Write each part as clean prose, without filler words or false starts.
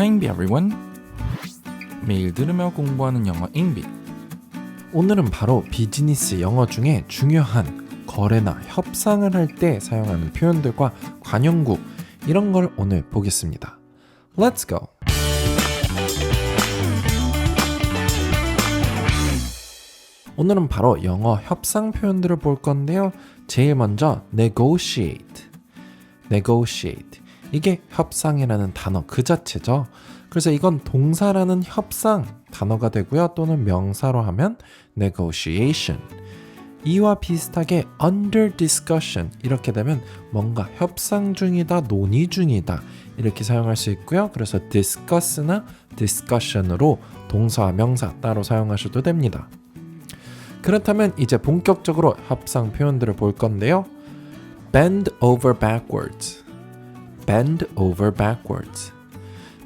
Hi everyone. 매일 들으며 공부하는 영어 잉비. 오늘은 바로 비즈니스 영어 중에 중요한 거래나 협상을 할 때 사용하는 표현들과 관용구 이런 걸 오늘 보겠습니다. Let's go! 오늘은 바로 영어 협상 표현들을 볼 건데요. 제일 먼저 negotiate. 이게 협상이라는 단어 그 자체죠. 그래서 이건 동사라는 협상 단어가 되고요. 또는 명사로 하면 negotiation. 이와 비슷하게 under discussion 이렇게 되면 뭔가 협상 중이다, 논의 중이다 이렇게 사용할 수 있고요. 그래서 discuss나 discussion으로 동사와 명사 따로 사용하셔도 됩니다. 그렇다면 이제 본격적으로 협상 표현들을 볼 건데요. bend over backwards.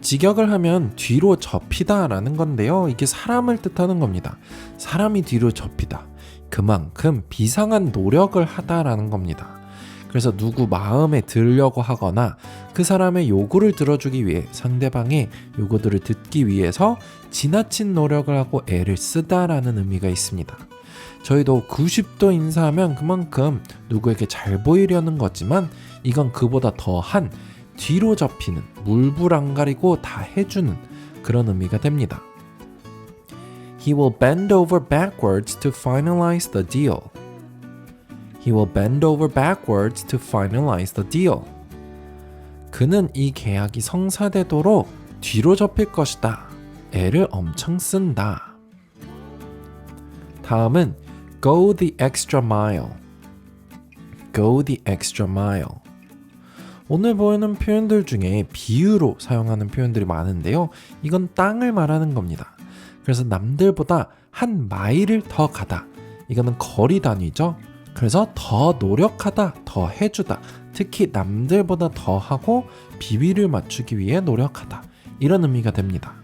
직역을 하면 뒤로 접히다 라는 건데요. 이게 사람을 뜻하는 겁니다. 사람이 뒤로 접히다. 그만큼 비상한 노력을 하다라는 겁니다. 그래서 누구 마음에 들려고 하거나 그 사람의 요구를 들어주기 위해 상대방의 요구들을 듣기 위해서 지나친 노력을 하고 애를 쓰다라는 의미가 있습니다. 저희도 90도 인사하면 그만큼 누구에게 잘 보이려는 거지만 이건 그보다 더한 뒤로 접히는, 물불 안 가리고 다 해주는 그런 의미가 됩니다. He will bend over backwards to finalize the deal. 그는 이 계약이 성사되도록 뒤로 접힐 것이다. 애를 엄청 쓴다. 다음은 go the extra mile. 오늘 보이는 표현들 중에 비유로 사용하는 표현들이 많은데요. 이건 땅을 말하는 겁니다. 그래서 남들보다 한 마일을 더 가다. 이거는 거리 단위죠. 그래서 더 노력하다, 더 해주다. 특히 남들보다 더 하고 비위를 맞추기 위해 노력하다. 이런 의미가 됩니다.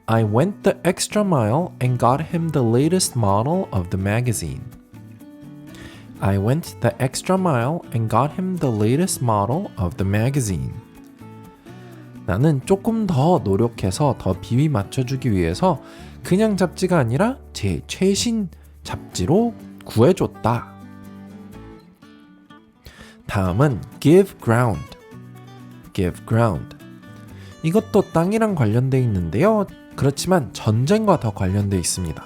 I went the extra mile and got him the latest model of the magazine. 나는 조금 더 노력해서 더 비위 맞춰주기 위해서 그냥 잡지가 아니라 제 최신 잡지로 구해줬다. 다음은 give ground. 이것도 땅이랑 관련되어 있는데요. 그렇지만 전쟁과 더 관련되어 있습니다.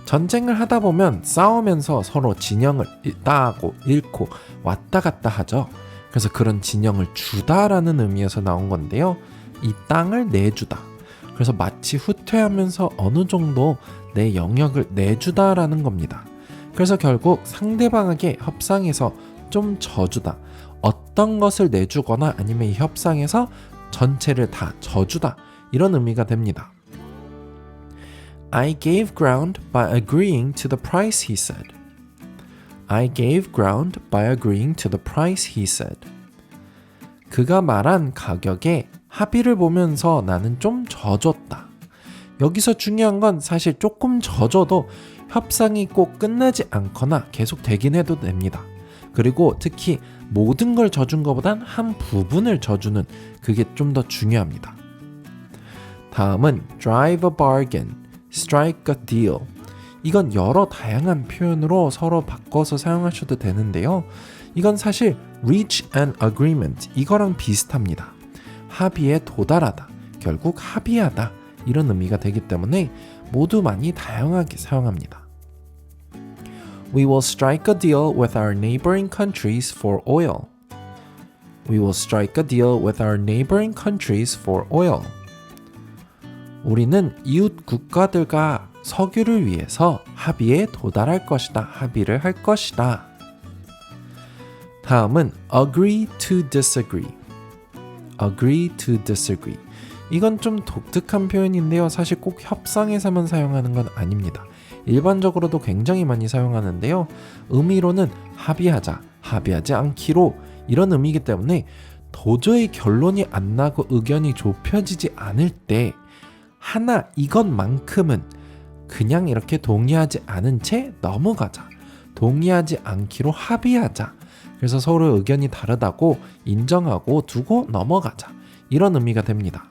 전쟁을 하다 보면 싸우면서 서로 진영을 따고 잃고 왔다 갔다 하죠. 그래서 그런 진영을 주다라는 의미에서 나온 건데요. 이 땅을 내주다. 그래서 마치 후퇴하면서 어느 정도 내 영역을 내주다라는 겁니다. 그래서 결국 상대방에게 협상에서 좀 져주다. 어떤 것을 내주거나 아니면 이 협상에서 전체를 다 져주다. 이런 의미가 됩니다. I gave ground by agreeing to the price, he said. 그가 말한 가격에 합의를 보면서 나는 좀 져줬다. 여기서 중요한 건 사실 조금 져줘도 협상이 꼭 끝나지 않거나 계속 되긴 해도 됩니다. 그리고 특히 모든 걸 져준 것보단 한 부분을 져주는 그게 좀 더 중요합니다. 다음은 drive a bargain, strike a deal. 이건 여러 다양한 표현으로 서로 바꿔서 사용하셔도 되는데요. 이건 사실 reach an agreement 이거랑 비슷합니다. 합의에 도달하다, 결국 합의하다 이런 의미가 되기 때문에 모두 많이 다양하게 사용합니다. We will strike a deal with our neighboring countries for oil. 우리는 이웃 국가들과 석유를 위해서 합의에 도달할 것이다. 합의를 할 것이다. 다음은 agree to disagree. 이건 좀 독특한 표현인데요. 사실 꼭 협상에서만 사용하는 건 아닙니다. 일반적으로도 굉장히 많이 사용하는데요. 의미로는 합의하자, 합의하지 않기로 이런 의미이기 때문에 도저히 결론이 안 나고 의견이 좁혀지지 않을 때 하나 이것만큼은 그냥 이렇게 동의하지 않은 채 넘어가자. 동의하지 않기로 합의하자. 그래서 서로 의견이 다르다고 인정하고 두고 넘어가자. 이런 의미가 됩니다.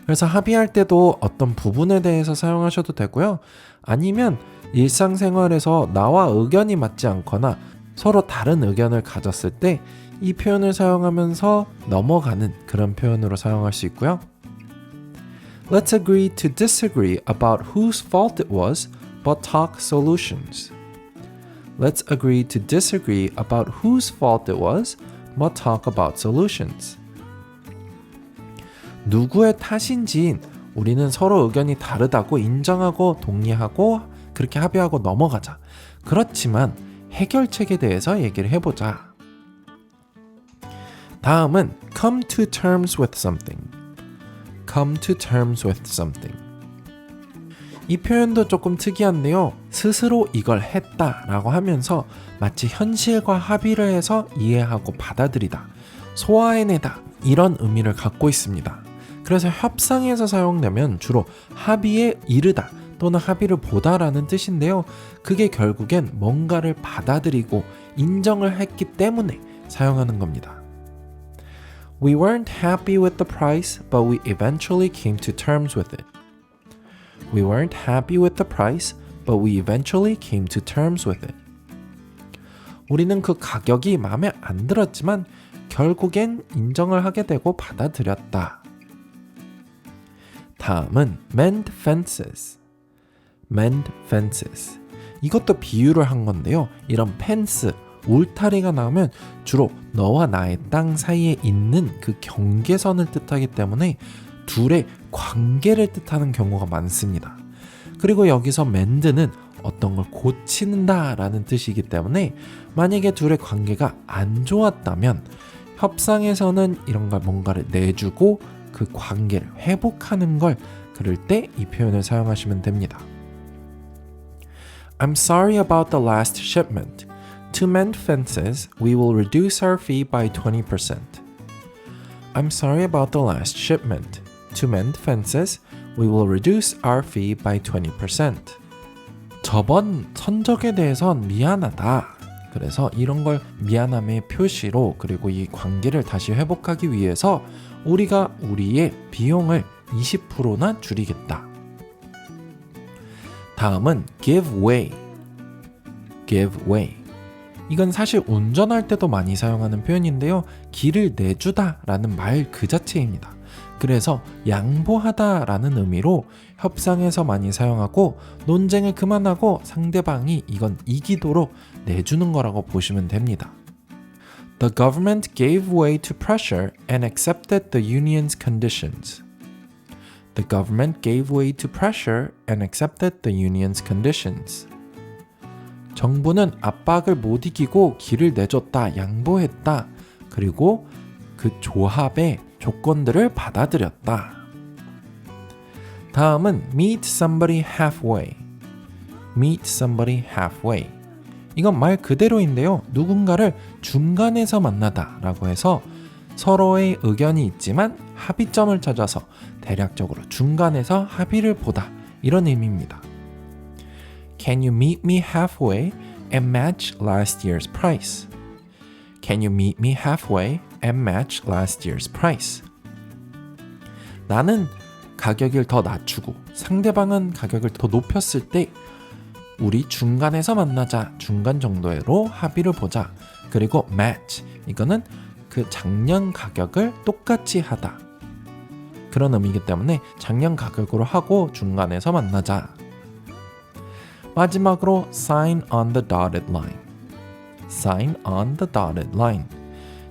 그래서 합의할 때도 어떤 부분에 대해서 사용하셔도 되고요. 아니면 일상생활에서 나와 의견이 맞지 않거나 서로 다른 의견을 가졌을 때 이 표현을 사용하면서 넘어가는 그런 표현으로 사용할 수 있고요. Let's agree to disagree about whose fault it was, but talk solutions. Let's agree to disagree about whose fault it was, but talk about solutions. 누구의 탓인지인 우리는 서로 의견이 다르다고 인정하고 동의하고 그렇게 합의하고 넘어가자. 그렇지만 해결책에 대해서 얘기를 해보자. 다음은 come to terms with something. come to terms with something. 이 표현도 조금 특이한데요. 스스로 이걸 했다라고 하면서 마치 현실과 합의를 해서 이해하고 받아들이다, 소화해내다 이런 의미를 갖고 있습니다. 그래서 협상에서 사용되면 주로 합의에 이르다 또는 합의를 보다라는 뜻인데요. 그게 결국엔 뭔가를 받아들이고 인정을 했기 때문에 사용하는 겁니다. We weren't happy with the price, but we eventually came to terms with it. We weren't happy with the price, but we eventually came to terms with it. 우리는 그 가격이 마음에 안 들었지만 결국엔 인정을 하게 되고 받아들였다. 다음은 mend fences. mend fences. 이것도 비유를 한 건데요. 이런 펜스, 울타리가 나오면 주로 너와 나의 땅 사이에 있는 그 경계선을 뜻하기 때문에 둘의 관계를 뜻하는 경우가 많습니다. 그리고 여기서 mend는 어떤 걸 고친다 라는 뜻이기 때문에 만약에 둘의 관계가 안 좋았다면 협상에서는 이런 걸 뭔가를 내주고 그 관계를 회복하는 걸 그럴 때 이 표현을 사용하시면 됩니다. I'm sorry about the last shipment. To mend fences, we will reduce our fee by 20%. I'm sorry about the last shipment. To mend fences, we will reduce our fee by 20%. 저번 선적에 대해선 미안하다. 그래서 이런 걸 미안함의 표시로 그리고 이 관계를 다시 회복하기 위해서 우리가 우리의 비용을 20%나 줄이겠다. 다음은 give way. give way. 이건 사실 운전할 때도 많이 사용하는 표현인데요. 길을 내주다 라는 말 그 자체입니다. 그래서 양보하다 라는 의미로 협상에서 많이 사용하고 논쟁을 그만하고 상대방이 이건 이기도록 내주는 거라고 보시면 됩니다. The government gave way to pressure and accepted the union's conditions. The government gave way to pressure and accepted the union's conditions. 정부는 압박을 못 이기고 길을 내줬다, 양보했다. 그리고 그 조합의 조건들을 받아들였다. 다음은 meet somebody halfway. meet somebody halfway. 이건 말 그대로인데요. 누군가를 중간에서 만나다 라고 해서 서로의 의견이 있지만 합의점을 찾아서 대략적으로 중간에서 합의를 보다 이런 의미입니다. Can you meet me halfway and match last year's price? Can you meet me halfway and match last year's price? 나는 가격을 더 낮추고 상대방은 가격을 더 높였을 때 우리 중간에서 만나자. 중간 정도로 합의를 보자. 그리고 match. 이거는 그 작년 가격을 똑같이 하다. 그런 의미이기 때문에 작년 가격으로 하고 중간에서 만나자. 마지막으로 sign on the dotted line. sign on the dotted line.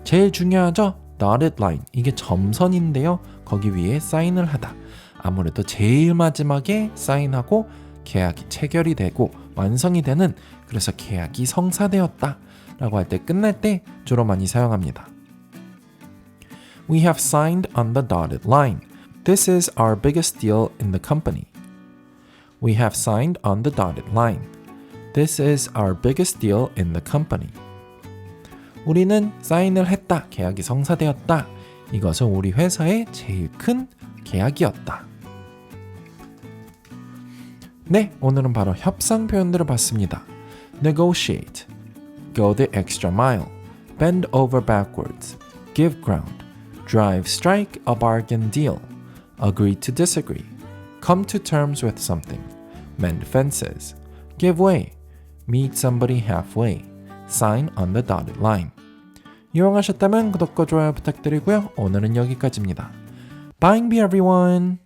제일 중요하죠? dotted line. 이게 점선인데요. 거기 위에 사인을 하다. 아무래도 제일 마지막에 사인하고 계약이 체결이 되고 완성이 되는, 그래서 계약이 성사되었다 라고 할 때, 끝날 때 주로 많이 사용합니다. We have signed on the dotted line. This is our biggest deal in the company. We have signed on the dotted line. This is our biggest deal in the company. 우리는 사인을 했다. 계약이 성사되었다. 이것은 우리 회사의 제일 큰 계약이었다. 네, 오늘은 바로 협상 표현들을 봤습니다. Negotiate, go the extra mile, bend over backwards, give ground, drive, strike a bargain deal, agree to disagree, come to terms with something, mend fences, give way, meet somebody halfway, sign on the dotted line. 이용하셨다면 구독과 좋아요 부탁드리고요. 오늘은 여기까지입니다. Bye everyone!